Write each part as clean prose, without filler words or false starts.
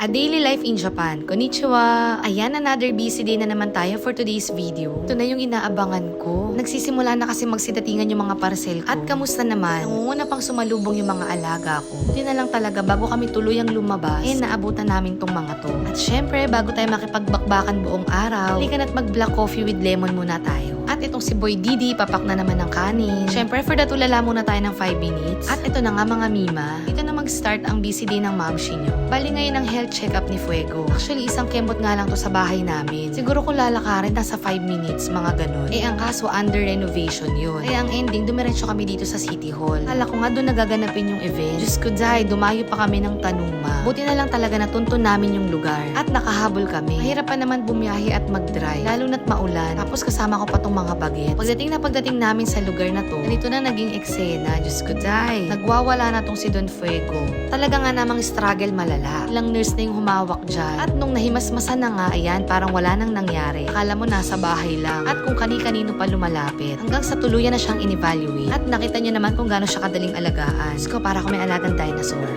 A Daily Life in Japan. Konnichiwa! Ayan, another busy day na naman tayo for today's video. Ito na yung inaabangan ko. Nagsisimula na kasi magsidatingan yung mga parcel ko. At kamusta naman? Nangunguna pang sumalubong yung mga alaga ko. Yun na lang talaga, bago kami tuluyang lumabas, naabutan namin tong mga to. At syempre, bago tayo makipagbakbakan buong araw, halika na't mag-black coffee with lemon muna tayo. At itong si Boy Didi, papak na naman ng kanin. Syempre, for that, ulala muna tayo ng 5 minutes. At ito na nga mga mima, dito na mag-start ang busy day ng mamshi nyo. Bali ngayon ang health check-up ni Fuego. Actually, isang kembot nga lang to sa bahay namin. Siguro kung lalakarin, nasa 5 minutes, mga ganun. Ang kaso, under renovation yun. Kaya ang ending, dumiretso kami dito sa City Hall. Kala ko nga doon nagaganapin yung event. Diyos ko, Zay, dumayo pa kami ng Tanuma. Buti na lang talaga natuntun namin yung lugar. At nakahabol kami. Mahirap pa naman bumiyahe at mag-drive. Lalo na't maulan. Tapos kasama ko pa tong mga bagets. Pagdating namin sa lugar na to, ganito na naging eksena. Diyos ko, Zay. Nagwawala na tong si Don Fuego. Talaga nga namang struggle malala. Ilang nurse na yung humawak dyan. At nung nahimasmasan na nga, ayan, parang wala nang nangyari. Akala mo nasa bahay lang. At kung kani-kanino pa lumalapit. Hanggang sa tuluyan na siyang in-evaluate. At nakita niyo naman kung gaano siya kadaling alagaan. Diyos ko, para kung may alagang dinosaur.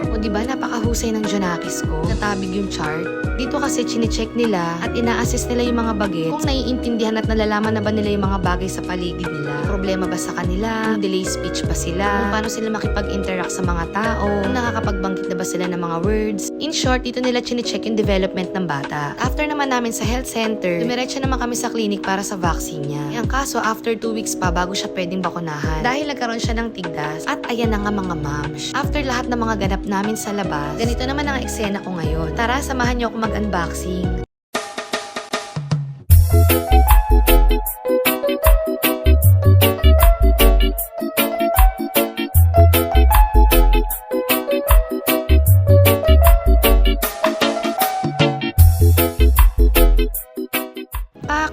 O diba, napakahusay ng Jonakis ko. Natabig yung chart. Dito kasi chine-check nila at ina-assess nila yung mga bagets kung naiintindihan at nalalaman na ba nila yung mga bagay sa paligid nila. Problema ba sa kanila? Kung delay speech ba sila? Kung paano sila makipag-interact sa mga tao? Kung nakakapagbanggit na ba sila ng mga words? In short, dito nila chine-check yung development ng bata. After naman namin sa health center, dumiretso naman kami sa clinic para sa vaccine niya. Ang kaso, after 2 weeks pa bago siya pwedeng bakunahan. Dahil nagkaroon siya ng tigdas. At ayan na nga mga moms. After lahat ng mga ganap namin sa labas, ganito naman ang eksena ko ngayon. Tara, samahan niyo ako mag-unboxing.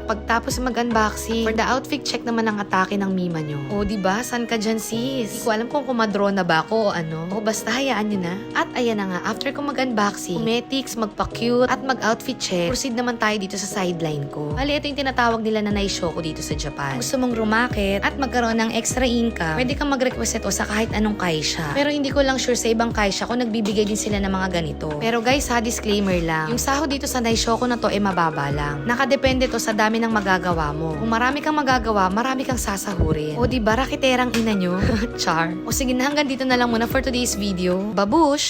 Pagtapos mag-unboxing, for the outfit check naman ang atake ng mima nyo. O diba, san ka dyan sis? Hindi ko alam kung kumadro na ba ako o ano. O basta hayaan nyo na. At ayan na nga, after ko mag-unboxing, cosmetics, magpa-cute, at mag-outfit check, proceed naman tayo dito sa sideline ko. Bali, ito yung tinatawag nila na naishoko dito sa Japan. Kung gusto mong rumakit at magkaroon ng extra income, pwede kang mag-request ito sa kahit anong kaisha. Pero hindi ko lang sure sa ibang kaisha kung nagbibigay din sila ng mga ganito. Pero guys ha, disclaimer lang. Yung sahod dito sa naishoko na to mababa lang. Nakadepende to sa dami ng magagawa mo. Kung marami kang magagawa, marami kang sasahurin. O diba, rakiterang ina nyo? Char. O sige na, hanggang dito na lang muna for today's video. Babush!